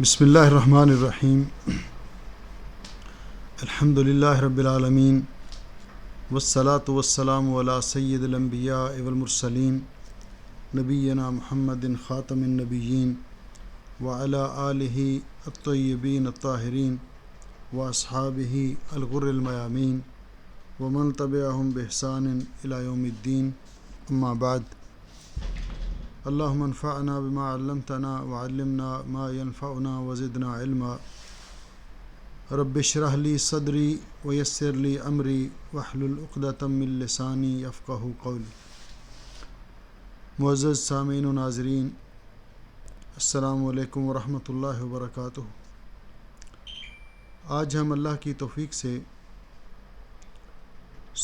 بسم اللہ الرحمن الرحیم الحمد للہ رب العالمین والصلاة والسلام علی سید الانبیاء والمرسلین نبینا محمد خاتم النبیین وعلی آلہ الطیبین الطاہرین واصحابہ الغر المیامین ومن تبعہم بإحسان الی یوم الدین اما بعد اللہم انفعنا بما علمتنا وعلمنا ما ينفعنا وزدنا علما رب اشرح لی صدری ویسر لی امری واحلل عقدۃ من لسانی یفقہوا قولی۔ معزز سامعین و ناظرین، السلام علیکم ورحمۃ اللہ وبرکاتہ۔ آج ہم اللہ کی توفیق سے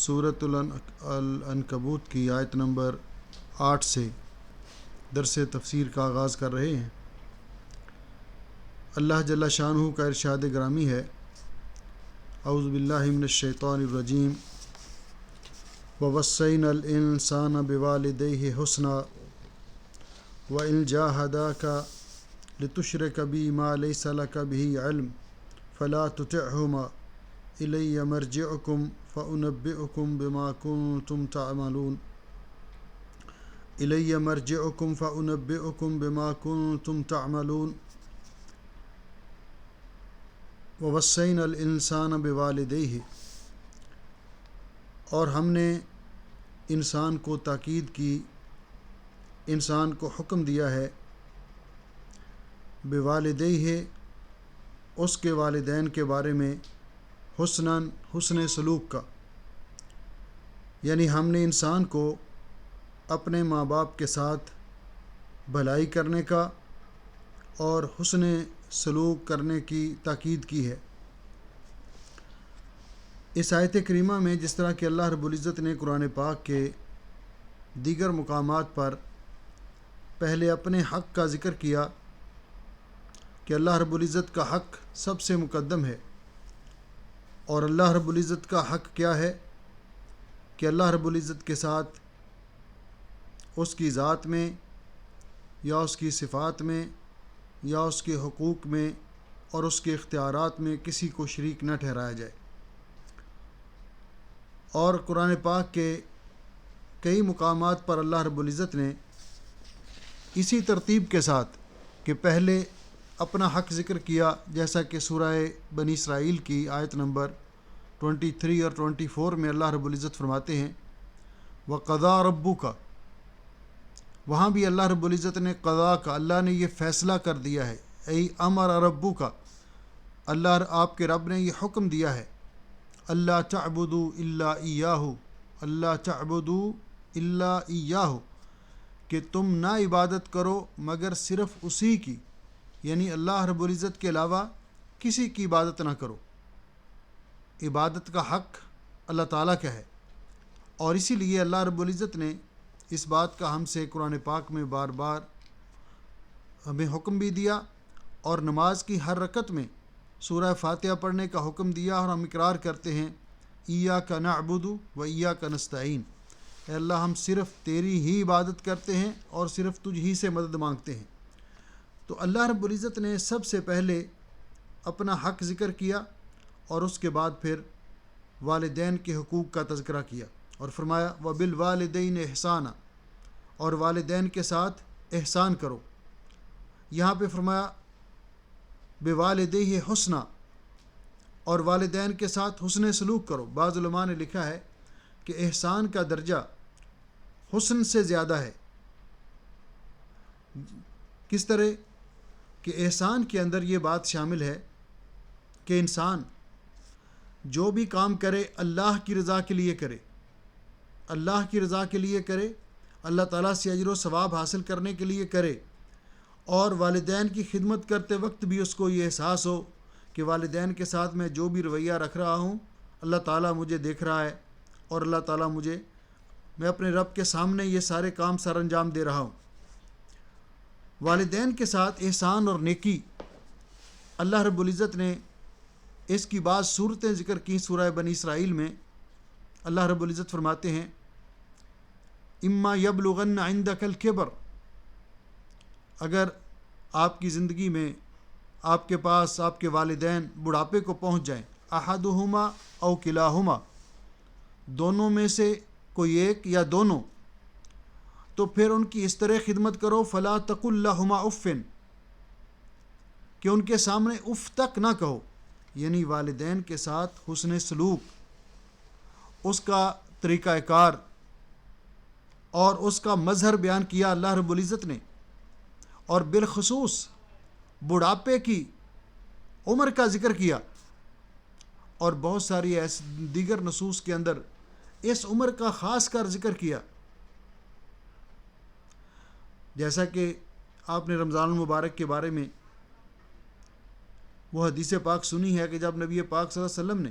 سورۃ العنکبوت کی آیت نمبر 8 سے درس تفسیر کا آغاز کر رہے ہیں۔ اللہ جل شانہ کا ارشاد گرامی ہے، اعوذ باللہ من الشیطان الرجیم، ووصینا الانسان بوالدیہ حسنا وان جاہداک لتشرک بی ما لیس لک بہ علم فلا تطعہما الی مرجعکم فانبئکم بما کنتم تعملون الی مرجعکم فانبئکم بما کنتم تعملون ووصینا الانسان بوالدیہ، اور ہم نے انسان کو تاکید کی، انسان کو حکم دیا ہے بوالدیہ، اس کے والدین کے بارے میں، حسن سلوک کا، یعنی ہم نے انسان کو اپنے ماں باپ کے ساتھ بھلائی کرنے کا اور حسن سلوک کرنے کی تاکید کی ہے۔ اس آیت کریمہ میں جس طرح کہ اللہ رب العزت نے قرآن پاک کے دیگر مقامات پر پہلے اپنے حق کا ذکر کیا کہ اللہ رب العزت کا حق سب سے مقدم ہے، اور اللہ رب العزت کا حق کیا ہے کہ اللہ رب العزت کے ساتھ اس کی ذات میں یا اس کی صفات میں یا اس کے حقوق میں اور اس کے اختیارات میں کسی کو شریک نہ ٹھہرایا جائے۔ اور قرآن پاک کے کئی مقامات پر اللہ رب العزت نے اسی ترتیب کے ساتھ کہ پہلے اپنا حق ذکر کیا، جیسا کہ سورہ بنی اسرائیل کی آیت نمبر 23 اور 24 میں اللہ رب العزت فرماتے ہیں وَقَضَىٰ رَبُّكَ، وہاں بھی اللہ رب العزت نے قضا کا، اللہ نے یہ فیصلہ کر دیا ہے، ای امر ربو کا، اللہ آپ کے رب نے یہ حکم دیا ہے، اللہ تعبدوا الا ایاہ، اللہ تعبدوا الا ایاہ، کہ تم نہ عبادت کرو مگر صرف اسی کی، یعنی اللہ رب العزت کے علاوہ کسی کی عبادت نہ کرو۔ عبادت کا حق اللہ تعالیٰ کا ہے، اور اسی لیے اللہ رب العزت نے اس بات کا ہم سے قرآن پاک میں بار بار ہمیں حکم بھی دیا، اور نماز کی ہر رکعت میں سورہ فاتحہ پڑھنے کا حکم دیا، اور ہم اقرار کرتے ہیں ایاک نعبد و ایاک نستعین، اے اللہ ہم صرف تیری ہی عبادت کرتے ہیں اور صرف تجھ ہی سے مدد مانگتے ہیں۔ تو اللہ رب العزت نے سب سے پہلے اپنا حق ذکر کیا، اور اس کے بعد پھر والدین کے حقوق کا تذکرہ کیا، اور فرمایا وَبِالْوَالِدَيْنِ احسانا، اور والدین کے ساتھ احسان کرو۔ یہاں پہ فرمایا بِوَالِدَيْهِ حسنا، اور والدین کے ساتھ حسن سلوک کرو۔ بعض علماء نے لکھا ہے کہ احسان کا درجہ حسن سے زیادہ ہے۔ کس طرح کہ احسان کے اندر یہ بات شامل ہے کہ انسان جو بھی کام کرے اللہ کی رضا کے لیے کرے، اللہ کی رضا کے لیے کرے، اللہ تعالیٰ سے اجر و ثواب حاصل کرنے کے لیے کرے، اور والدین کی خدمت کرتے وقت بھی اس کو یہ احساس ہو کہ والدین کے ساتھ میں جو بھی رویہ رکھ رہا ہوں اللہ تعالیٰ مجھے دیکھ رہا ہے، اور اللہ تعالیٰ میں اپنے رب کے سامنے یہ سارے کام سر انجام دے رہا ہوں۔ والدین کے ساتھ احسان اور نیکی، اللہ رب العزت نے اس کی بعض صورتیں ذکر کی سورہ بنی اسرائیل میں۔ اللہ رب العزت فرماتے ہیں اما یبلغن عندک الکبر، اگر آپ کی زندگی میں آپ کے پاس آپ کے والدین بڑھاپے کو پہنچ جائیں، احدہما او کلاہما، دونوں میں سے کوئی ایک یا دونوں، تو پھر ان کی اس طرح خدمت کرو، فلا تقل لہما اف، کہ ان کے سامنے اف تک نہ کہو، یعنی والدین کے ساتھ حسن سلوک، اس کا طریقہ کار اور اس کا مظہر بیان کیا اللہ رب العزت نے، اور بالخصوص بڑھاپے کی عمر کا ذکر کیا، اور بہت ساری ایسی دیگر نصوص کے اندر اس عمر کا خاص کر ذکر کیا، جیسا کہ آپ نے رمضان المبارک کے بارے میں وہ حدیث پاک سنی ہے کہ جب نبی پاک صلی اللہ علیہ وسلم نے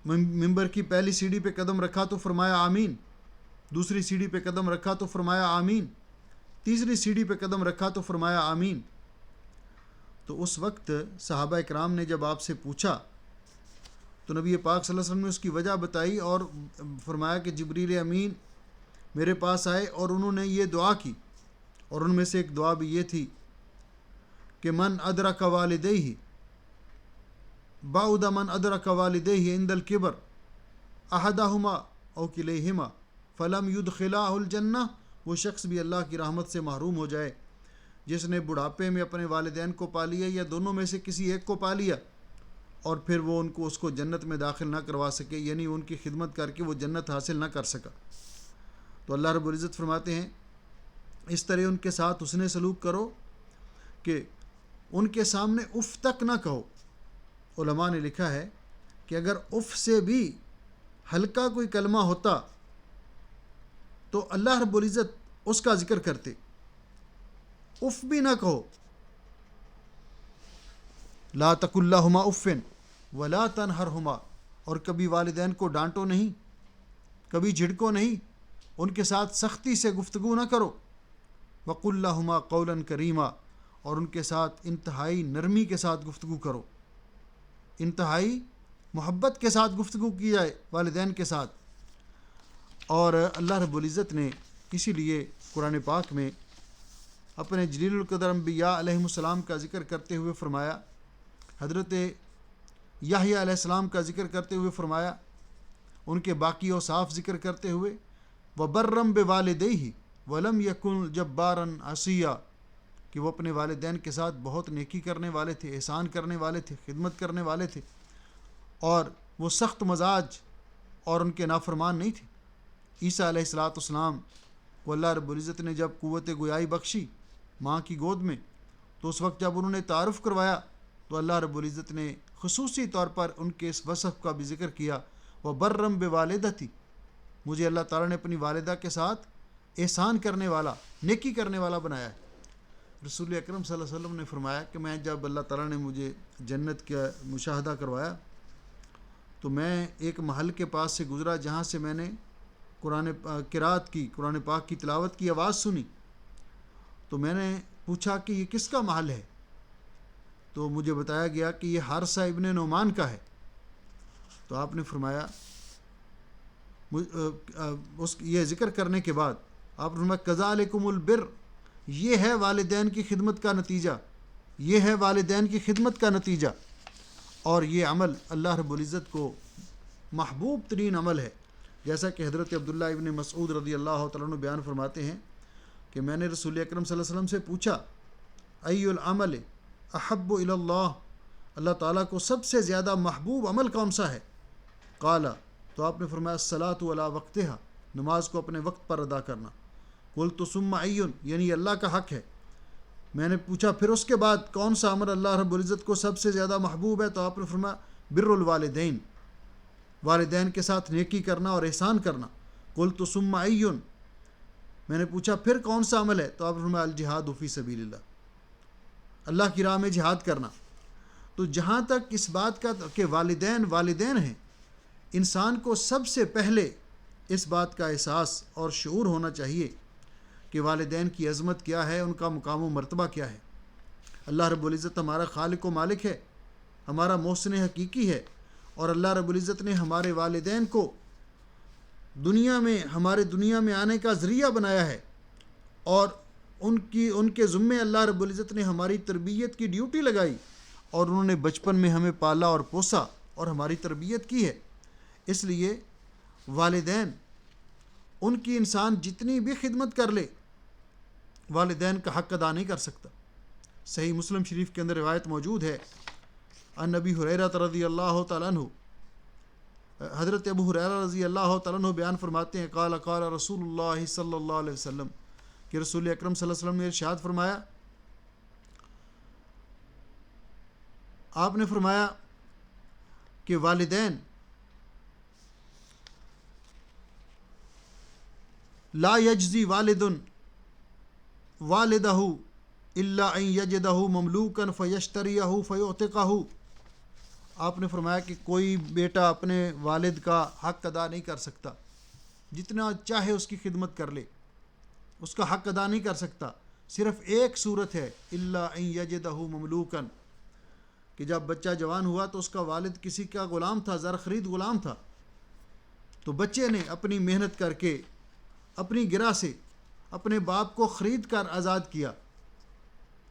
ممبر کی پہلی سیڑھی پہ قدم رکھا تو فرمایا آمین، دوسری سیڑھی پہ قدم رکھا تو فرمایا آمین، تیسری سیڑھی پہ قدم رکھا تو فرمایا آمین۔ تو اس وقت صحابہ اکرام نے جب آپ سے پوچھا تو نبی پاک صلی اللہ علیہ وسلم نے اس کی وجہ بتائی اور فرمایا کہ جبریل امین میرے پاس آئے اور انہوں نے یہ دعا کی، اور ان میں سے ایک دعا بھی یہ تھی کہ من ادرک والدیہ بعد من ادرک والدیہ عند الکبر احدہما او کلیہما فلم یدخلاہ الجنہ، وہ شخص بھی اللہ کی رحمت سے محروم ہو جائے جس نے بڑھاپے میں اپنے والدین کو پا لیا یا دونوں میں سے کسی ایک کو پا لیا، اور پھر وہ اس کو جنت میں داخل نہ کروا سکے، یعنی ان کی خدمت کر کے وہ جنت حاصل نہ کر سکا۔ تو اللہ رب العزت فرماتے ہیں اس طرح ان کے ساتھ حسن سلوک کرو کہ ان کے سامنے اف تک نہ کہو۔ علماء نے لکھا ہے کہ اگر اف سے بھی ہلکا کوئی کلمہ ہوتا تو اللہ رب العزت اس کا ذکر کرتے، اف بھی نہ کہو، لا تقل لہما اف ولا تنہرہما، اور کبھی والدین کو ڈانٹو نہیں، کبھی جھڑکو نہیں، ان کے ساتھ سختی سے گفتگو نہ کرو، وقل لہما قولا کریما، اور ان کے ساتھ انتہائی نرمی کے ساتھ گفتگو کرو، انتہائی محبت کے ساتھ گفتگو کی جائے والدین کے ساتھ۔ اور اللہ رب العزت نے اسی لیے قرآن پاک میں اپنے جلیل القدر انبیاء علیہم السلام کا ذکر کرتے ہوئے فرمایا، حضرت یحییٰ علیہ السلام کا ذکر کرتے ہوئے فرمایا، ان کے باقی اوصاف ذکر کرتے ہوئے وَبَرًّا بِوَالِدَيْهِ وَلَمْ يَكُنْ جَبَّارًا عَصِيًّا، کہ وہ اپنے والدین کے ساتھ بہت نیکی کرنے والے تھے، احسان کرنے والے تھے، خدمت کرنے والے تھے، اور وہ سخت مزاج اور ان کے نافرمان نہیں تھے۔ عیسیٰ علیہ السلام کو اللہ رب العزت نے جب قوت گویائی بخشی ماں کی گود میں، تو اس وقت جب انہوں نے تعارف کروایا تو اللہ رب العزت نے خصوصی طور پر ان کے اس وصف کا بھی ذکر کیا، وَبَرًّا بِوَالِدَتِي، مجھے اللہ تعالیٰ نے اپنی والدہ کے ساتھ احسان کرنے والا، نیکی کرنے والا بنایا ہے۔ رسول اکرم صلی اللہ علیہ وسلم نے فرمایا کہ میں جب اللہ تعالیٰ نے مجھے جنت کا مشاہدہ کروایا تو میں ایک محل کے پاس سے گزرا جہاں سے میں نے قرات کی، قرآن پاک کی تلاوت کی آواز سنی، تو میں نے پوچھا کہ یہ کس کا محل ہے؟ تو مجھے بتایا گیا کہ یہ حارثہ ابن نعمان کا ہے۔ تو آپ نے فرمایا یہ ذکر کرنے کے بعد آپ نے فرمایا کذالکم البر، یہ ہے والدین کی خدمت کا نتیجہ، یہ ہے والدین کی خدمت کا نتیجہ، اور یہ عمل اللہ رب العزت کو محبوب ترین عمل ہے، جیسا کہ حضرت عبداللہ ابن مسعود رضی اللہ تعالیٰ عنہ بیان فرماتے ہیں کہ میں نے رسول اکرم صلی اللہ علیہ وسلم سے پوچھا ای العمل احب الی اللہ، اللہ تعالیٰ کو سب سے زیادہ محبوب عمل کون سا ہے؟ قال، تو آپ نے فرمایا الصلاۃ علی وقتہا، نماز کو اپنے وقت پر ادا کرنا۔ قلت ثم ای، یعنی اللہ کا حق ہے۔ میں نے پوچھا پھر اس کے بعد کون سا عمل اللہ رب العزت کو سب سے زیادہ محبوب ہے؟ تو آپ نے فرمایا بر الوالدین، والدین کے ساتھ نیکی کرنا اور احسان کرنا۔ قلت ثم ای، میں نے پوچھا پھر کون سا عمل ہے؟ تو آپ نے فرمایا الجہاد فی سبیل اللہ، اللہ کی راہ میں جہاد کرنا۔ تو جہاں تک اس بات کا کہ والدین ہیں، انسان کو سب سے پہلے اس بات کا احساس اور شعور ہونا چاہیے کہ والدین کی عظمت کیا ہے، ان کا مقام و مرتبہ کیا ہے۔ اللہ رب العزت ہمارا خالق و مالک ہے، ہمارا محسن حقیقی ہے، اور اللہ رب العزت نے ہمارے والدین کو ہمارے دنیا میں آنے کا ذریعہ بنایا ہے، اور ان کے ذمے اللہ رب العزت نے ہماری تربیت کی ڈیوٹی لگائی، اور انہوں نے بچپن میں ہمیں پالا اور پوسا اور ہماری تربیت کی ہے۔ اس لیے والدین، ان کی انسان جتنی بھی خدمت کر لے، والدین کا حق ادا نہیں کر سکتا۔ صحیح مسلم شریف کے اندر روایت موجود ہے، ان ابی ہریرہ رضی اللہ تعالیٰ عنہ، حضرت ابو ہریرہ رضی اللہ تعالیٰ عنہ بیان فرماتے ہیں، قال قال رسول اللہ صلی اللہ علیہ وسلم، کہ رسول اکرم صلی اللہ علیہ وسلم نے ارشاد فرمایا، آپ نے فرمایا کہ والدین لا یجزی والد والدہ الا ان یجدہ مملوکا فیشتریہ فیعتقہ۔ آپ نے فرمایا کہ کوئی بیٹا اپنے والد کا حق ادا نہیں کر سکتا، جتنا چاہے اس کی خدمت کر لے، اس کا حق ادا نہیں کر سکتا۔ صرف ایک صورت ہے، الا ان یجدہ مملوکا، کہ جب بچہ جوان ہوا تو اس کا والد کسی کا غلام تھا، زر خرید غلام تھا، تو بچے نے اپنی محنت کر کے اپنی گرہ سے اپنے باپ کو خرید کر آزاد کیا،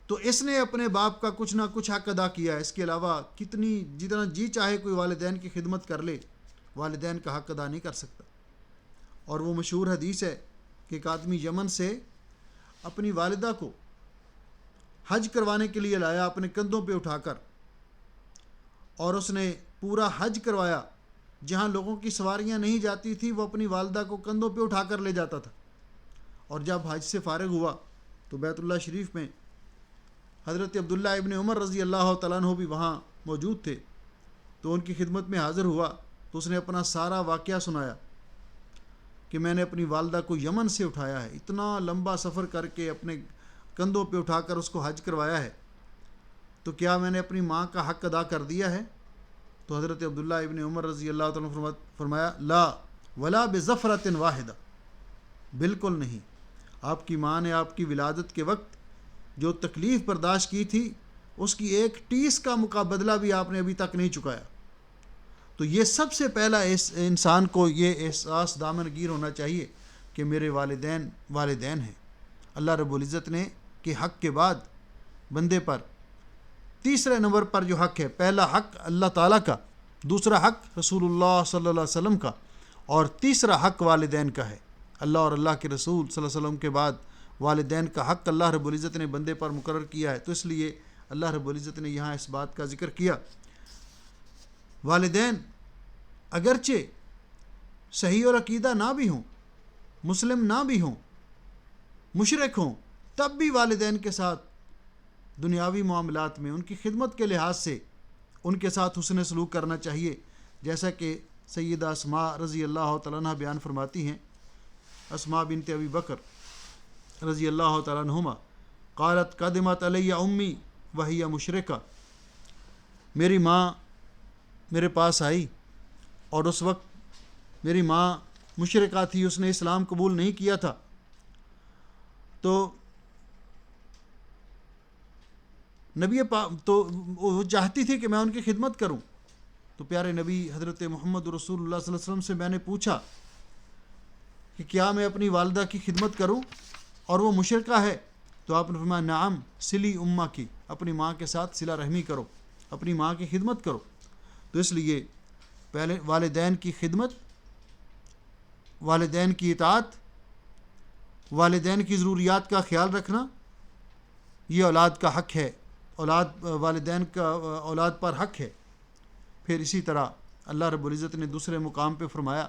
تو اس نے اپنے باپ کا کچھ نہ کچھ حق ادا کیا ہے۔ اس کے علاوہ جتنا جی چاہے کوئی والدین کی خدمت کر لے، والدین کا حق ادا نہیں کر سکتا۔ اور وہ مشہور حدیث ہے کہ ایک آدمی یمن سے اپنی والدہ کو حج کروانے کے لیے لایا اپنے کندھوں پہ اٹھا کر، اور اس نے پورا حج کروایا، جہاں لوگوں کی سواریاں نہیں جاتی تھی وہ اپنی والدہ کو کندھوں پہ اٹھا کر لے جاتا تھا۔ اور جب حج سے فارغ ہوا تو بیت اللہ شریف میں حضرت عبداللہ ابن عمر رضی اللہ تعالیٰ عنہ بھی وہاں موجود تھے، تو ان کی خدمت میں حاضر ہوا، تو اس نے اپنا سارا واقعہ سنایا کہ میں نے اپنی والدہ کو یمن سے اٹھایا ہے، اتنا لمبا سفر کر کے اپنے کندھوں پہ اٹھا کر اس کو حج کروایا ہے، تو کیا میں نے اپنی ماں کا حق ادا کر دیا ہے؟ تو حضرت عبداللہ ابن عمر رضی اللہ تعالیٰ عنہ فرمایا، لا ولا بظفرۃ واحدہ، بالکل نہیں۔ آپ کی ماں نے آپ کی ولادت کے وقت جو تکلیف برداشت کی تھی، اس کی ایک ٹیس کا مقابلہ بھی آپ نے ابھی تک نہیں چکایا۔ تو یہ سب سے پہلا انسان کو یہ احساس دامنگیر ہونا چاہیے کہ میرے والدین ہیں۔ اللہ رب العزت نے کہ حق کے بعد بندے پر تیسرے نمبر پر جو حق ہے، پہلا حق اللہ تعالیٰ کا، دوسرا حق رسول اللہ صلی اللہ علیہ وسلم کا، اور تیسرا حق والدین کا ہے۔ اللہ اور اللہ کے رسول صلی اللہ علیہ وسلم کے بعد والدین کا حق اللہ رب العزت نے بندے پر مقرر کیا ہے، تو اس لیے اللہ رب العزت نے یہاں اس بات کا ذکر کیا۔ والدین اگرچہ صحیح اور عقیدہ نہ بھی ہوں، مسلم نہ بھی ہوں، مشرک ہوں، تب بھی والدین کے ساتھ دنیاوی معاملات میں ان کی خدمت کے لحاظ سے ان کے ساتھ حسن سلوک کرنا چاہیے، جیسا کہ سیدہ اسماء رضی اللہ تعالیٰ عنہ بیان فرماتی ہیں، اسماء بنت ابی بکر رضی اللہ تعالیٰ عنہما، قالت قدمت علی امی وہی مشرکہ، میری ماں میرے پاس آئی اور اس وقت میری ماں مشرکہ تھی، اس نے اسلام قبول نہیں کیا تھا، تو تو وہ چاہتی تھی کہ میں ان کی خدمت کروں، تو پیارے نبی حضرت محمد رسول اللہ صلی اللہ علیہ وسلم سے میں نے پوچھا کہ کیا میں اپنی والدہ کی خدمت کروں اور وہ مشرکہ ہے؟ تو آپ نے فرمایا نعم صلی امہ کی، اپنی ماں کے ساتھ صلہ رحمی کرو، اپنی ماں کی خدمت کرو۔ تو اس لیے پہلے والدین کی خدمت، والدین کی اطاعت، والدین کی ضروریات کا خیال رکھنا، یہ اولاد کا حق ہے، والدین کا اولاد پر حق ہے۔ پھر اسی طرح اللہ رب العزت نے دوسرے مقام پہ فرمایا،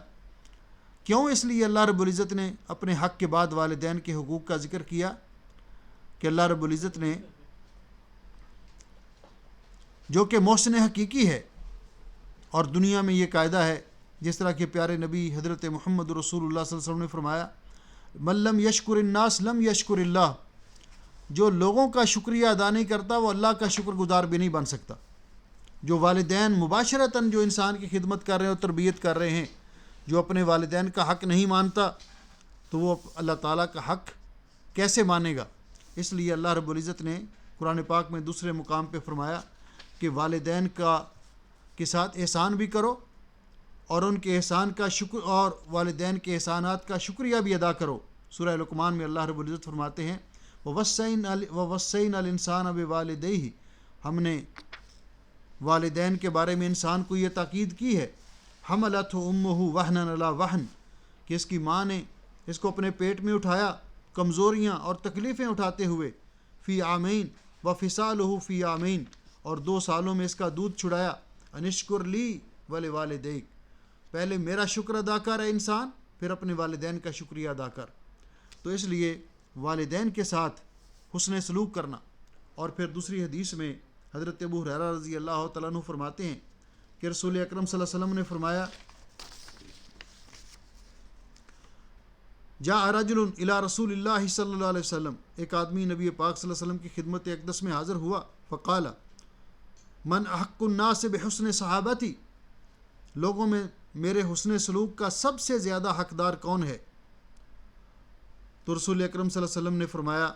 کیوں؟ اس لیے اللہ رب العزت نے اپنے حق کے بعد والدین کے حقوق کا ذکر کیا کہ اللہ رب العزت نے، جو کہ محسن حقیقی ہے، اور دنیا میں یہ قاعدہ ہے، جس طرح کہ پیارے نبی حضرت محمد رسول اللہ صلی اللہ علیہ وسلم نے فرمایا، من لم یشکر الناس لم یشکر اللہ، جو لوگوں کا شکریہ ادا نہیں کرتا وہ اللہ کا شکر گزار بھی نہیں بن سکتا۔ جو والدین مباشرتاً جو انسان کی خدمت کر رہے ہیں اور تربیت کر رہے ہیں، جو اپنے والدین کا حق نہیں مانتا، تو وہ اللہ تعالیٰ کا حق کیسے مانے گا؟ اس لیے اللہ رب العزت نے قرآن پاک میں دوسرے مقام پہ فرمایا کہ والدین کے ساتھ احسان بھی کرو، اور ان کے احسان کا شکر، اور والدین کے احسانات کا شکریہ بھی ادا کرو۔ سورہ لقمان میں اللہ رب العزت فرماتے ہیں وَوَصَّيْنَا الْإِنسَانَ بِوَالِدَيْهِ، ہم نے والدین کے بارے میں انسان کو یہ تاکید کی ہے، حملتہ امہ وہنا علی وہن، کہ اس کی ماں نے اس کو اپنے پیٹ میں اٹھایا کمزوریاں اور تکلیفیں اٹھاتے ہوئے، فی عامین وفصالہ فی عامین، اور 2 سالوں میں اس کا دودھ چھڑایا، انشکر لی ولوالدیک، پہلے میرا شکر ادا کر ہے انسان، پھر اپنے والدین کا شکریہ ادا کر۔ تو اس لیے والدین کے ساتھ حسن سلوک کرنا۔ اور پھر دوسری حدیث میں حضرت ابو ہریرہ رضی اللہ تعالیٰ عنہ فرماتے ہیں کہ رسول اکرم صلی اللہ علیہ وسلم نے فرمایا، جاء رجل الی رسول اللہ صلی اللہ علیہ وسلم، ایک آدمی نبی پاک صلی اللہ علیہ وسلم کی خدمت اقدس میں حاضر ہوا، فقال من احق الناس بحسن صحابتی، لوگوں میں میرے حسن سلوک کا سب سے زیادہ حقدار کون ہے؟ تو رسول اکرم صلی اللہ علیہ وسلم نے فرمایا،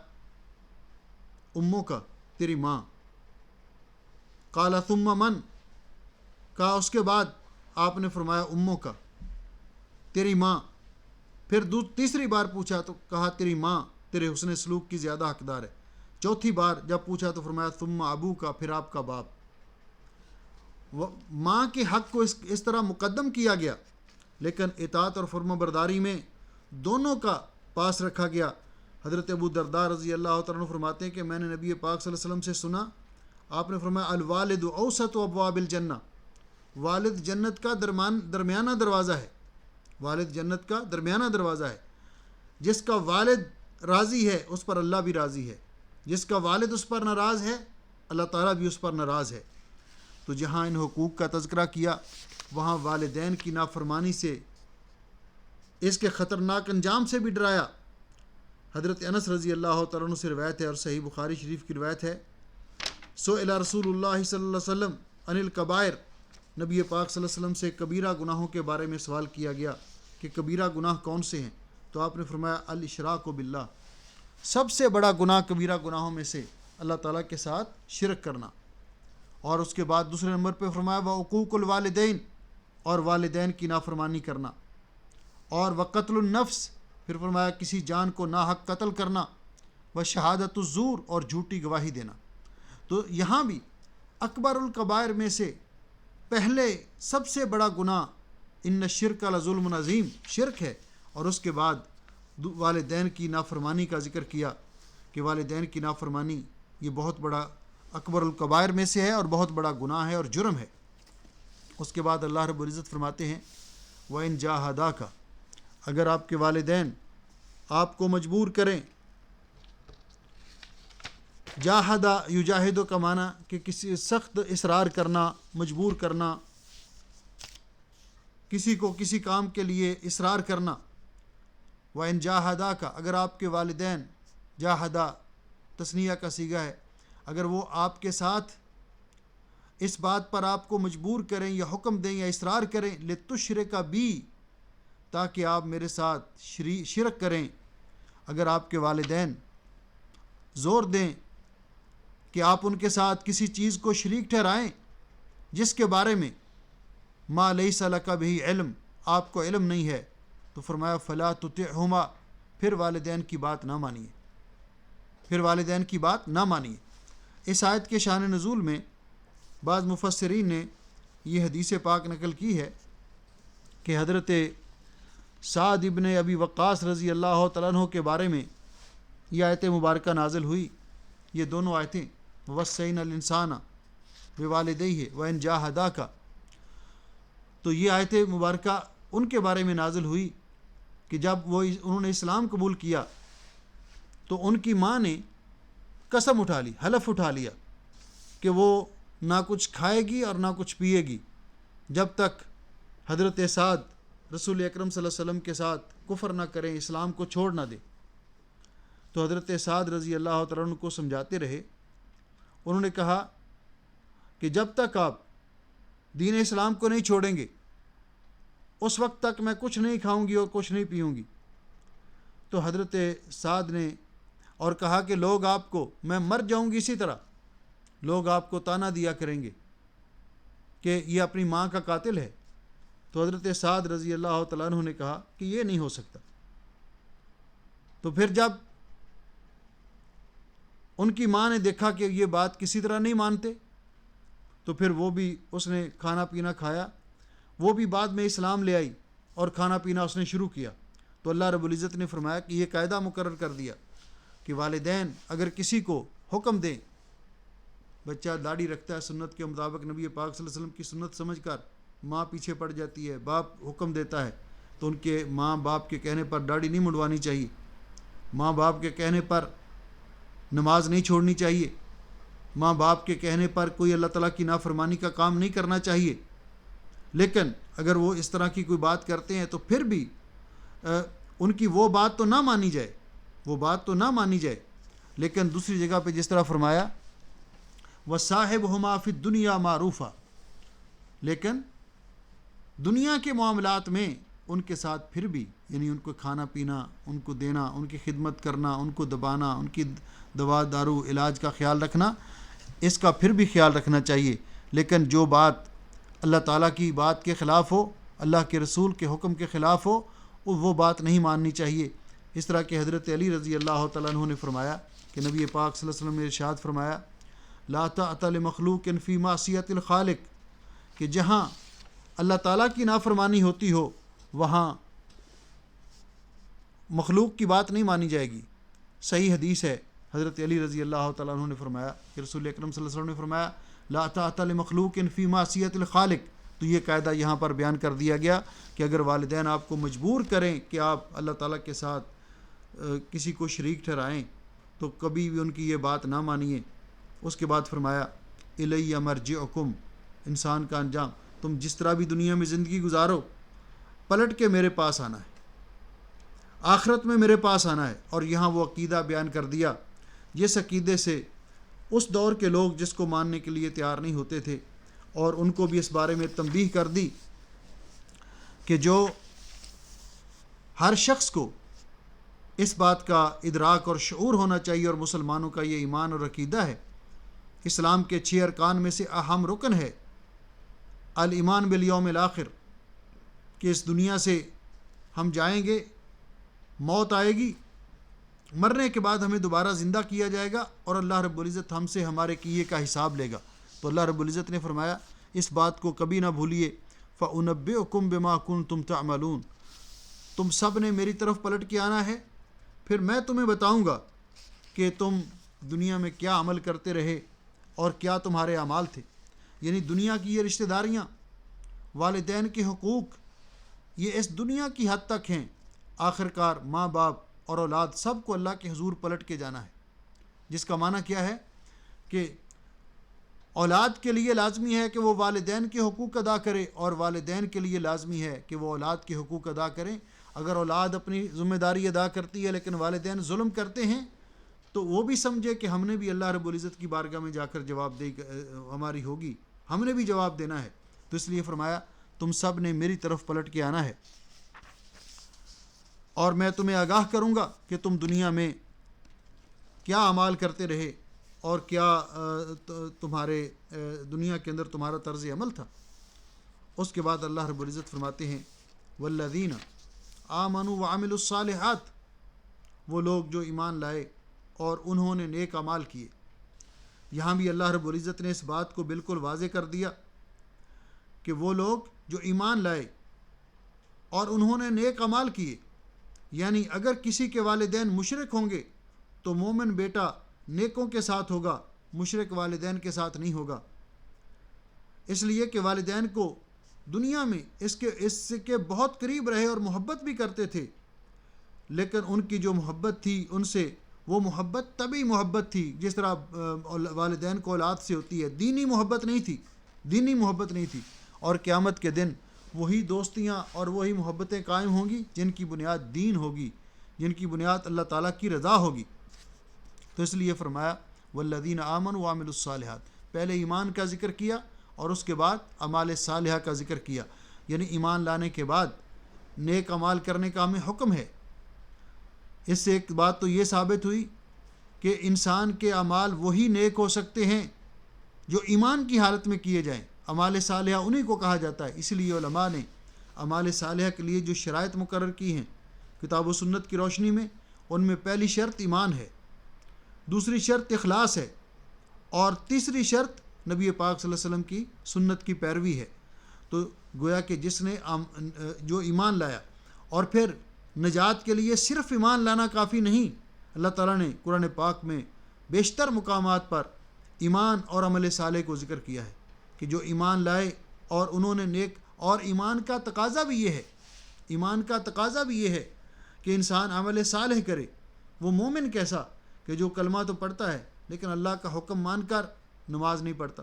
اموں کا، تیری ماں۔ قال ثم من، کہا اس کے بعد آپ نے فرمایا اموں کا، تیری ماں۔ پھر تیسری بار پوچھا تو کہا تیری ماں تیرے حسن سلوک کی زیادہ حقدار ہے۔ چوتھی بار جب پوچھا تو فرمایا ثم ابو کا، پھر آپ کا باپ۔ ماں کے حق کو اس طرح مقدم کیا گیا، لیکن اطاعت اور فرما برداری میں دونوں کا پاس رکھا گیا۔ حضرت ابو درداء رضی اللہ تعالیٰ عنہ فرماتے ہیں کہ میں نے نبی پاک صلی اللہ علیہ وسلم سے سنا، آپ نے فرمایا الوالد اوسط ابواب الجنہ، والد جنت کا درمیانہ دروازہ ہے، والد جنت کا درمیانہ دروازہ ہے۔ جس کا والد راضی ہے اس پر اللہ بھی راضی ہے، جس کا والد اس پر ناراض ہے اللہ تعالیٰ بھی اس پر ناراض ہے۔ تو جہاں ان حقوق کا تذکرہ کیا، وہاں والدین کی نافرمانی سے، اس کے خطرناک انجام سے بھی ڈرایا۔ حضرت انس رضی اللہ تعالیٰ عنہ سے روایت ہے اور صحیح بخاری شریف کی روایت ہے، سئل رسول اللہ صلی اللہ علیہ وسلم عن الکبائر، نبی پاک صلی اللہ علیہ وسلم سے کبیرہ گناہوں کے بارے میں سوال کیا گیا کہ کبیرہ گناہ کون سے ہیں؟ تو آپ نے فرمایا الاشراک باللہ، سب سے بڑا گناہ کبیرہ گناہوں میں سے اللہ تعالیٰ کے ساتھ شرک کرنا۔ اور اس کے بعد دوسرے نمبر پہ فرمایا وعقوق الوالدین، اور والدین کی نافرمانی کرنا، اور وقتل النفس، پھر فرمایا کسی جان کو ناحق قتل کرنا، وشہادت الزور، اور جھوٹی گواہی دینا۔ تو یہاں بھی اکبر الکبائر میں سے پہلے سب سے بڑا گناہ ان الشرک لظلم عظیم، شرک ہے، اور اس کے بعد والدین کی نافرمانی کا ذکر کیا کہ والدین کی نافرمانی یہ بہت بڑا اکبر الکبائر میں سے ہے اور بہت بڑا گناہ ہے اور جرم ہے۔ اس کے بعد اللہ رب العزت فرماتے ہیں وَإِن جَاهَدَاكَ، اگر آپ کے والدین آپ کو مجبور کریں، جاہدہ یجاہدو کا معنی کہ کسی سخت اصرار کرنا، مجبور کرنا، کسی کو کسی کام کے لیے اصرار کرنا۔ وَإِن جَاهَدَاكَ، اگر آپ کے والدین، جاہدہ تثنیہ کا صیغہ ہے، اگر وہ آپ کے ساتھ اس بات پر آپ کو مجبور کریں یا حکم دیں یا اصرار کریں، لِتُشْرِكَ بِي، تاکہ آپ میرے ساتھ شرک کریں، اگر آپ کے والدین زور دیں کہ آپ ان کے ساتھ کسی چیز کو شریک ٹھہرائیں جس کے بارے میں ما لیس لک بہ علم، آپ کو علم نہیں ہے، تو فرمایا فلا تطعہما، پھر والدین کی بات نہ مانیے، پھر والدین کی بات نہ مانیے۔ اس آیت کے شان نزول میں بعض مفسرین نے یہ حدیث پاک نقل کی ہے کہ حضرت سعد ابن ابی وقاص رضی اللہ تعالیٰ عنہ کے بارے میں یہ آیت مبارکہ نازل ہوئی۔ یہ دونوں آیتیں وَوَصَّيْنَا الْإِنسَانَ بِوَالِدَيْهِ وَإِن جَاهَدَاكَ، تو یہ آیت مبارکہ ان کے بارے میں نازل ہوئی کہ جب انہوں نے اسلام قبول کیا تو ان کی ماں نے قسم اٹھا لی، حلف اٹھا لیا کہ وہ نہ کچھ کھائے گی اور نہ کچھ پیے گی جب تک حضرت سعد رسول اکرم صلی اللہ علیہ وسلم کے ساتھ کفر نہ کریں، اسلام کو چھوڑ نہ دیں۔ تو حضرت سعد رضی اللہ تعالیٰ عنہ کو سمجھاتے رہے، انہوں نے کہا کہ جب تک آپ دین اسلام کو نہیں چھوڑیں گے اس وقت تک میں کچھ نہیں کھاؤں گی اور کچھ نہیں پیوں گی۔ تو حضرت سعد نے اور کہا کہ لوگ آپ کو، میں مر جاؤں گی اسی طرح لوگ آپ کو طعنہ دیا کریں گے کہ یہ اپنی ماں کا قاتل ہے۔ تو حضرت سعد رضی اللہ تعالیٰ عنہ نے کہا کہ یہ نہیں ہو سکتا۔ تو پھر جب ان کی ماں نے دیکھا کہ یہ بات کسی طرح نہیں مانتے، تو پھر وہ بھی اس نے کھانا پینا کھایا، وہ بھی بعد میں اسلام لے آئی اور کھانا پینا اس نے شروع کیا۔ تو اللہ رب العزت نے فرمایا کہ یہ قاعدہ مقرر کر دیا کہ والدین اگر کسی کو حکم دیں، بچہ داڑھی رکھتا ہے سنت کے مطابق، نبی پاک صلی اللہ علیہ وسلم کی سنت سمجھ کر ماں پیچھے پڑ جاتی ہے، باپ حکم دیتا ہے، تو ان کے ماں باپ کے کہنے پر داڑھی نہیں منڈوانی چاہیے، ماں باپ کے کہنے پر نماز نہیں چھوڑنی چاہیے، ماں باپ کے کہنے پر کوئی اللہ تعالیٰ کی نافرمانی کا کام نہیں کرنا چاہیے۔ لیکن اگر وہ اس طرح کی کوئی بات کرتے ہیں تو پھر بھی ان کی وہ بات تو نہ مانی جائے، وہ بات تو نہ مانی جائے۔ لیکن دوسری جگہ پہ جس طرح فرمایا وَصَاحِبْهُمَا فِي الدُّنْيَا مَعْرُوفًا، لیکن دنیا کے معاملات میں ان کے ساتھ پھر بھی، یعنی ان کو کھانا پینا، ان کو دینا، ان کی خدمت کرنا، ان کو دبانا، ان کی دوا دارو علاج کا خیال رکھنا، اس کا پھر بھی خیال رکھنا چاہیے۔ لیکن جو بات اللہ تعالیٰ کی بات کے خلاف ہو، اللہ کے رسول کے حکم کے خلاف ہو، وہ بات نہیں ماننی چاہیے۔ اس طرح کہ حضرت علی رضی اللہ تعالیٰ عنہ نے فرمایا کہ نبی پاک صلی اللہ علیہ وسلم نے ارشاد فرمایا لا طاعۃ لمخلوق فی معصیۃ الخالق، کہ جہاں اللہ تعالیٰ کی نافرمانی ہوتی ہو وہاں مخلوق کی بات نہیں مانی جائے گی۔ صحیح حدیث ہے، حضرت علی رضی اللہ تعالیٰ عنہ نے فرمایا کہ رسول اکرم صلی اللہ علیہ وسلم نے فرمایا لا طاعۃ لمخلوق فی معصیۃ الخالق۔ تو یہ قاعدہ یہاں پر بیان کر دیا گیا کہ اگر والدین آپ کو مجبور کریں کہ آپ اللہ تعالیٰ کے ساتھ کسی کو شریک ٹھہرائیں تو کبھی بھی ان کی یہ بات نہ مانیے۔ اس کے بعد فرمایا الی مرجعکم، انسان کا انجام، تم جس طرح بھی دنیا میں زندگی گزارو پلٹ کے میرے پاس آنا ہے، آخرت میں میرے پاس آنا ہے۔ اور یہاں وہ عقیدہ بیان کر دیا جس عقیدے سے اس دور کے لوگ جس کو ماننے کے لیے تیار نہیں ہوتے تھے، اور ان کو بھی اس بارے میں تنبیہ کر دی کہ جو ہر شخص کو اس بات کا ادراک اور شعور ہونا چاہیے، اور مسلمانوں کا یہ ایمان اور عقیدہ ہے، اسلام کے 6 ارکان میں سے اہم رکن ہے الایمان بالیوم الآخر، کہ اس دنیا سے ہم جائیں گے، موت آئے گی، مرنے کے بعد ہمیں دوبارہ زندہ کیا جائے گا، اور اللہ رب العزت ہم سے ہمارے کیے کا حساب لے گا۔ تو اللہ رب العزت نے فرمایا اس بات کو کبھی نہ بھولیے فَأُنَبِّئُكُم بِمَا كُنتُمْ تَعْمَلُونَ، تم سب نے میری طرف پلٹ کے آنا ہے، پھر میں تمہیں بتاؤں گا کہ تم دنیا میں کیا عمل کرتے رہے اور کیا تمہارے اعمال تھے۔ یعنی دنیا کی یہ رشتہ داریاں، والدین کے حقوق، یہ اس دنیا کی حد تک ہیں، آخر کار ماں باپ اور اولاد سب کو اللہ کے حضور پلٹ کے جانا ہے، جس کا معنی کیا ہے کہ اولاد کے لیے لازمی ہے کہ وہ والدین کے حقوق ادا کرے، اور والدین کے لیے لازمی ہے کہ وہ اولاد کے حقوق ادا کریں۔ اگر اولاد اپنی ذمہ داری ادا کرتی ہے لیکن والدین ظلم کرتے ہیں تو وہ بھی سمجھے کہ ہم نے بھی اللہ رب العزت کی بارگاہ میں جا کر جواب دے ہماری ہوگی، ہم نے بھی جواب دینا ہے۔ تو اس لیے فرمایا تم سب نے میری طرف پلٹ کے آنا ہے، اور میں تمہیں آگاہ کروں گا کہ تم دنیا میں کیا اعمال کرتے رہے اور کیا تمہارے دنیا کے اندر تمہارا طرز عمل تھا۔ اس کے بعد اللہ رب العزت فرماتے ہیں والذین آمنوا وعملوا الصالحات، وہ لوگ جو ایمان لائے اور انہوں نے نیک اعمال کیے۔ یہاں بھی اللہ رب العزت نے اس بات کو بالکل واضح کر دیا کہ وہ لوگ جو ایمان لائے اور انہوں نے نیک اعمال کیے، یعنی اگر کسی کے والدین مشرک ہوں گے تو مومن بیٹا نیکوں کے ساتھ ہوگا، مشرک والدین کے ساتھ نہیں ہوگا، اس لیے کہ والدین کو دنیا میں اس کے بہت قریب رہے اور محبت بھی کرتے تھے، لیکن ان کی جو محبت تھی ان سے، وہ محبت طبعی محبت تھی جس طرح والدین کو اولاد سے ہوتی ہے، دینی محبت نہیں تھی۔ اور قیامت کے دن وہی دوستیاں اور وہی محبتیں قائم ہوں گی جن کی بنیاد دین ہوگی، جن کی بنیاد اللہ تعالیٰ کی رضا ہوگی۔ تو اس لیے فرمایا والذین آمنوا وعملوا الصالحات، پہلے ایمان کا ذکر کیا اور اس کے بعد اعمال صالحہ کا ذکر کیا، یعنی ایمان لانے کے بعد نیک اعمال کرنے کا ہمیں حکم ہے۔ اس سے ایک بات تو یہ ثابت ہوئی کہ انسان کے اعمال وہی نیک ہو سکتے ہیں جو ایمان کی حالت میں کیے جائیں، اعمال صالحہ انہی کو کہا جاتا ہے۔ اس لیے علماء نے اعمال صالحہ کے لیے جو شرائط مقرر کی ہیں کتاب و سنت کی روشنی میں، ان میں پہلی شرط ایمان ہے۔ دوسری شرط اخلاص ہے، اور تیسری شرط نبی پاک صلی اللہ علیہ وسلم کی سنت کی پیروی ہے۔ تو گویا کہ جس نے جو ایمان لایا، اور پھر نجات کے لیے صرف ایمان لانا کافی نہیں، اللہ تعالیٰ نے قرآن پاک میں بیشتر مقامات پر ایمان اور عمل صالح کو ذکر کیا ہے کہ جو ایمان لائے اور انہوں نے نیک، اور ایمان کا تقاضا بھی یہ ہے، ایمان کا تقاضا بھی یہ ہے کہ انسان عمل صالح کرے۔ وہ مومن کیسا کہ جو کلمہ تو پڑھتا ہے لیکن اللہ کا حکم مان کر نماز نہیں پڑھتا،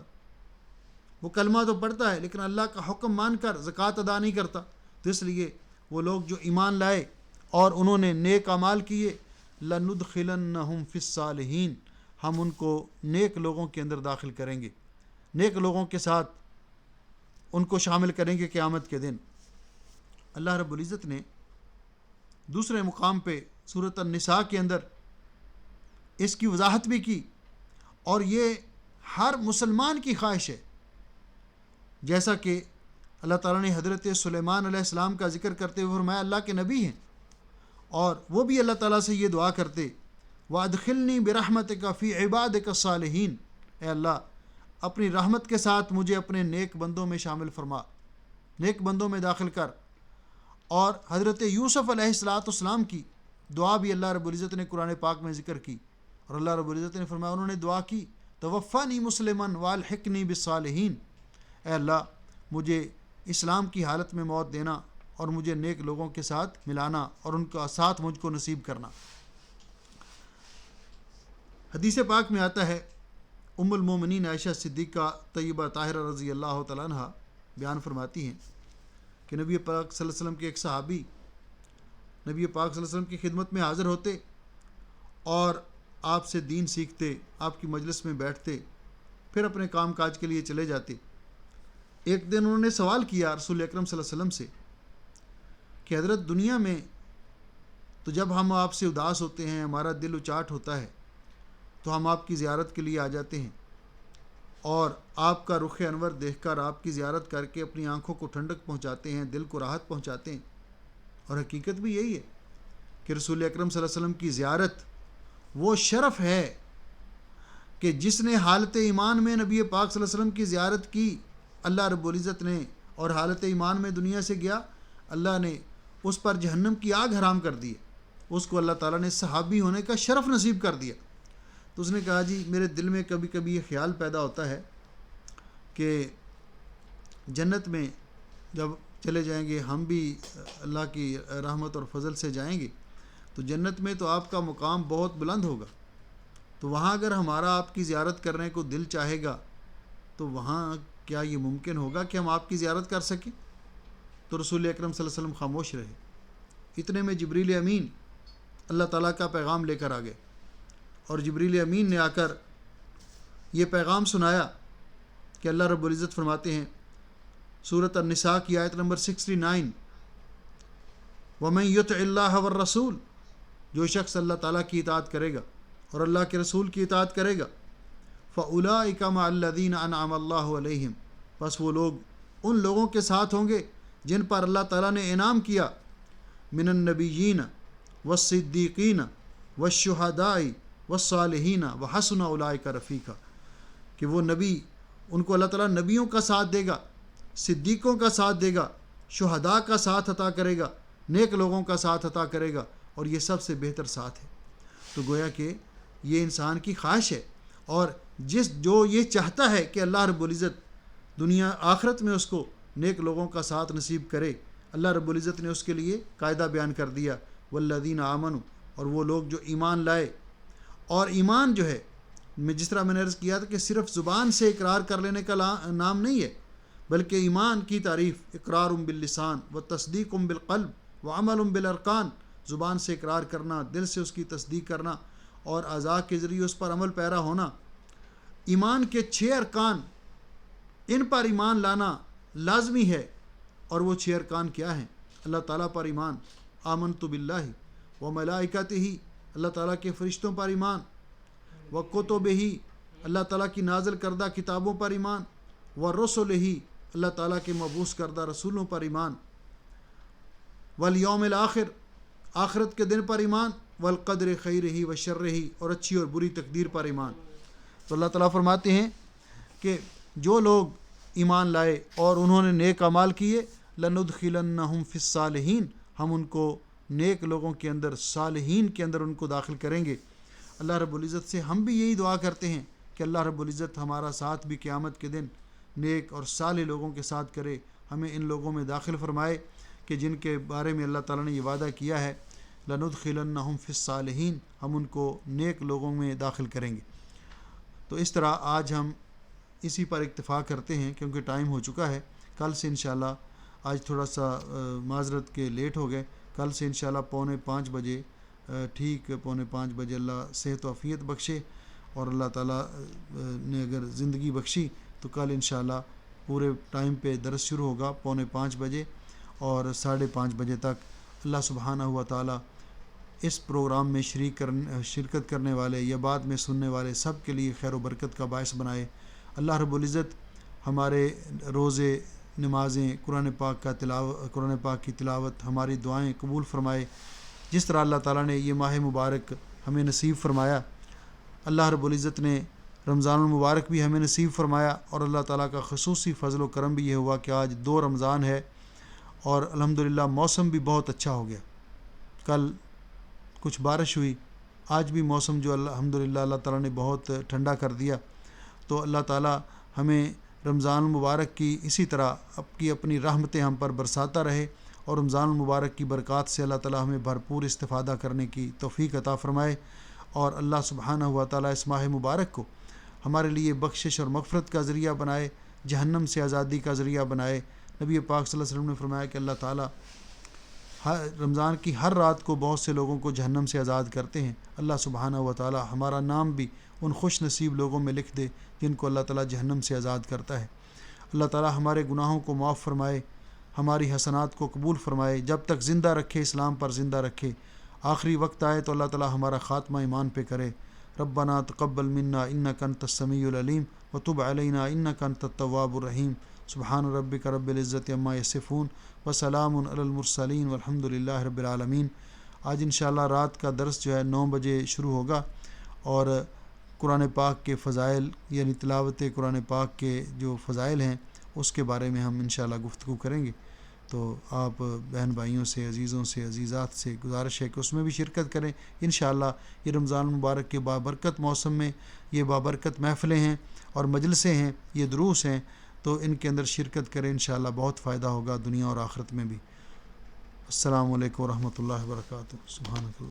وہ کلمہ تو پڑھتا ہے لیکن اللہ کا حکم مان کر زکوٰۃ ادا نہیں کرتا۔ تو اس لیے وہ لوگ جو ایمان لائے اور انہوں نے نیک اعمال کیے، لَنُدْخِلَنَّهُمْ فِي الصَّالِحِينَ، ہم ان کو نیک لوگوں کے اندر داخل کریں گے، نیک لوگوں کے ساتھ ان کو شامل کریں گے قیامت کے دن۔ اللہ رب العزت نے دوسرے مقام پہ سورۃ النساء کے اندر اس کی وضاحت بھی کی، اور یہ ہر مسلمان کی خواہش ہے، جیسا کہ اللہ تعالیٰ نے حضرت سلیمان علیہ السلام کا ذکر کرتے ہوئے فرمایا اللہ کے نبی ہیں، اور وہ بھی اللہ تعالیٰ سے یہ دعا کرتے، وَأَدْخِلْنِي بِرَحْمَتِكَ فِي عِبَادِكَ الصَّالِحِينَ، اے اللہ اپنی رحمت کے ساتھ مجھے اپنے نیک بندوں میں شامل فرما، نیک بندوں میں داخل کر۔ اور حضرت یوسف علیہ السلام کی دعا بھی اللہ رب العزت نے قرآن پاک میں ذکر کی، اور اللہ رب العزت نے فرمایا انہوں نے دعا کی، توفانی مسلماً والحقنی بالصالحین، اے اللہ مجھے اسلام کی حالت میں موت دینا اور مجھے نیک لوگوں کے ساتھ ملانا اور ان کا ساتھ مجھ کو نصیب کرنا۔ حدیث پاک میں آتا ہے، ام المومنین عائشہ صدیقہ طیبہ طاہرہ رضی اللہ تعالیٰ عنہ بیان فرماتی ہیں کہ نبی پاک صلی اللہ علیہ وسلم کے ایک صحابی نبی پاک صلی اللہ علیہ وسلم کی خدمت میں حاضر ہوتے اور آپ سے دین سیکھتے، آپ کی مجلس میں بیٹھتے، پھر اپنے کام کاج کے لیے چلے جاتے۔ ایک دن انہوں نے سوال کیا رسول اکرم صلی اللہ علیہ وسلم سے کہ حضرت دنیا میں تو جب ہم آپ سے اداس ہوتے ہیں، ہمارا دل اچاٹ ہوتا ہے، تو ہم آپ کی زیارت کے لیے آ جاتے ہیں، اور آپ کا رخ انور دیکھ کر آپ کی زیارت کر کے اپنی آنکھوں کو ٹھنڈک پہنچاتے ہیں، دل کو راحت پہنچاتے ہیں۔ اور حقیقت بھی یہی ہے کہ رسول اکرم صلی اللہ علیہ وسلم کی زیارت وہ شرف ہے کہ جس نے حالت ایمان میں نبی پاک صلی اللہ علیہ وسلم کی زیارت کی، اللہ رب العزت نے، اور حالت ایمان میں دنیا سے گیا، اللہ نے اس پر جہنم کی آگ حرام کر دی، اس کو اللہ تعالیٰ نے صحابی ہونے کا شرف نصیب کر دیا۔ تو اس نے کہا جی میرے دل میں کبھی کبھی یہ خیال پیدا ہوتا ہے کہ جنت میں جب چلے جائیں گے، ہم بھی اللہ کی رحمت اور فضل سے جائیں گے، تو جنت میں تو آپ کا مقام بہت بلند ہوگا، تو وہاں اگر ہمارا آپ کی زیارت کرنے کو دل چاہے گا تو وہاں کیا یہ ممکن ہوگا کہ ہم آپ کی زیارت کر سکیں؟ تو رسول اکرم صلی اللہ علیہ وسلم خاموش رہے۔ اتنے میں جبریل امین اللہ تعالیٰ کا پیغام لے کر آ گئے، اور جبریل امین نے آ کر یہ پیغام سنایا کہ اللہ رب العزت فرماتے ہیں سورۃ النساء کی آیت نمبر 69، وَمَن يُطِعِ اللَّهَ وَالرَّسُولَ، جو شخص اللہ تعالیٰ کی اطاعت کرے گا اور اللہ کے رسول کی اطاعت کرے گا، فَأُولَٰئِكَ مَعَ الَّذِينَ أَنْعَمَ اللَّهُ عَلَيْهِمْ، بس وہ لوگ ان لوگوں کے ساتھ ہوں گے جن پر اللہ تعالیٰ نے انعام کیا، من النبیین والصدیقین والشہداء والصالحین وحسن اولئک رفیقا، کہ وہ نبی، ان کو اللہ تعالیٰ نبیوں کا ساتھ دے گا، صدیقوں کا ساتھ دے گا، شہداء کا ساتھ عطا کرے گا، نیک لوگوں کا ساتھ عطا کرے گا، اور یہ سب سے بہتر ساتھ ہے۔ تو گویا کہ یہ انسان کی خواہش ہے، اور جو یہ چاہتا ہے کہ اللہ رب العزت دنیا آخرت میں اس کو نیک لوگوں کا ساتھ نصیب کرے، اللہ رب العزت نے اس کے لیے قاعدہ بیان کر دیا، والذین آمنوا، اور وہ لوگ جو ایمان لائے۔ اور ایمان جو ہے، جس طرح میں نے عرض کیا تھا کہ صرف زبان سے اقرار کر لینے کا نام نہیں ہے، بلکہ ایمان کی تعریف اقرار باللسان و تصدیق بالقلب و عمل بالارکان، زبان سے اقرار کرنا، دل سے اس کی تصدیق کرنا، اور اعضاء کے ذریعے اس پر عمل پیرا ہونا۔ ایمان کے 6 ارکان، ان پر ایمان لانا لازمی ہے، اور وہ 6 ارکان کیا ہیں؟ اللہ تعالیٰ پر ایمان، آمنت باللہ و ملائکتہ، اللہ تعالیٰ کے فرشتوں پر ایمان، و کتبہ، اللہ تعالیٰ کی نازل کردہ کتابوں پر ایمان، و رسلہ، اللہ تعالیٰ کے مبعوث کردہ رسولوں پر ایمان، والیوم الآخر، آخرت کے دن پر ایمان، والقدر خیرہ و شرہ، اور اچھی اور بری تقدیر پر ایمان۔ تو اللہ تعالیٰ فرماتے ہیں کہ جو لوگ ایمان لائے اور انہوں نے نیک اعمال کیے، لندخلنہم فی الصالحین، ہم ان کو نیک لوگوں کے اندر، صالحین کے اندر ان کو داخل کریں گے۔ اللہ رب العزت سے ہم بھی یہی دعا کرتے ہیں کہ اللہ رب العزت ہمارا ساتھ بھی قیامت کے دن نیک اور صالح لوگوں کے ساتھ کرے، ہمیں ان لوگوں میں داخل فرمائے کہ جن کے بارے میں اللہ تعالیٰ نے یہ وعدہ کیا ہے، لندخلنہم فی الصالحین، ہم ان کو نیک لوگوں میں داخل کریں گے۔ تو اس طرح آج ہم اسی پر اکتفا کرتے ہیں کیونکہ ٹائم ہو چکا ہے۔ کل سے انشاءاللہ، آج تھوڑا سا معذرت کے لیٹ ہو گئے، کل سے انشاءاللہ 4:45 بجے، ٹھیک 4:45 بجے اللہ صحت و عافیت بخشے اور اللہ تعالیٰ نے اگر زندگی بخشی تو کل انشاءاللہ پورے ٹائم پہ درس شروع ہوگا 4:45 بجے اور 5:30 بجے تک۔ اللہ سبحانہ و تعالیٰ اس پروگرام میں شرکت کرنے والے یا بعد میں سننے والے سب کے لیے خیر و برکت کا باعث بنائے۔ اللہ رب العزت ہمارے روزے، نمازیں، قرآن پاک کی تلاوت، ہماری دعائیں قبول فرمائے، جس طرح اللہ تعالیٰ نے یہ ماہ مبارک ہمیں نصیب فرمایا۔ اللہ رب العزت نے رمضان المبارک بھی ہمیں نصیب فرمایا، اور اللہ تعالیٰ کا خصوصی فضل و کرم بھی یہ ہوا کہ آج 2 رمضان ہے اور الحمدللہ موسم بھی بہت اچھا ہو گیا۔ کل کچھ بارش ہوئی، آج بھی موسم جو الحمدللہ اللہ تعالیٰ نے بہت ٹھنڈا کر دیا۔ تو اللہ تعالیٰ ہمیں رمضان المبارک کی اسی طرح اپنی رحمتیں ہم پر برساتا رہے، اور رمضان المبارک کی برکات سے اللہ تعالیٰ ہمیں بھرپور استفادہ کرنے کی توفیق عطا فرمائے، اور اللہ سبحانہ و تعالیٰ اس ماہ مبارک کو ہمارے لیے بخشش اور مغفرت کا ذریعہ بنائے، جہنم سے آزادی کا ذریعہ بنائے۔ نبی پاک صلی اللہ علیہ وسلم نے فرمایا کہ اللہ تعالیٰ رمضان کی ہر رات کو بہت سے لوگوں کو جہنم سے آزاد کرتے ہیں۔ اللہ سبحانہ و تعالیٰ ہمارا نام بھی ان خوش نصیب لوگوں میں لکھ دے جن کو اللہ تعالیٰ جہنم سے آزاد کرتا ہے۔ اللہ تعالیٰ ہمارے گناہوں کو معاف فرمائے، ہماری حسنات کو قبول فرمائے، جب تک زندہ رکھے، اسلام پر زندہ رکھے۔ آخری وقت آئے تو اللہ تعالیٰ ہمارا خاتمہ ایمان پہ کرے۔ ربنا تقبل منا انک انت السمیع العلیم وتب علینا انک انت التواب الرحیم۔ سبحان ربک رب العزت عما یصفون وسلام علی المرسلین والحمد للہ رب العالمین۔ آج انشاءاللہ رات کا درس جو ہے 9 بجے شروع ہوگا، اور قرآن پاک کے فضائل، یعنی تلاوت قرآن پاک کے جو فضائل ہیں اس کے بارے میں ہم انشاءاللہ گفتگو کریں گے۔ تو آپ بہن بھائیوں سے، عزیزوں سے، عزیزات سے گزارش ہے کہ اس میں بھی شرکت کریں۔ انشاءاللہ یہ رمضان المبارک کے بابرکت موسم میں یہ بابرکت محفلیں ہیں اور مجلسیں ہیں، یہ دروس ہیں، تو ان کے اندر شرکت کریں، انشاءاللہ بہت فائدہ ہوگا دنیا اور آخرت میں بھی۔ السلام علیکم ورحمۃ اللہ وبرکاتہ۔ سبحانک اللہ۔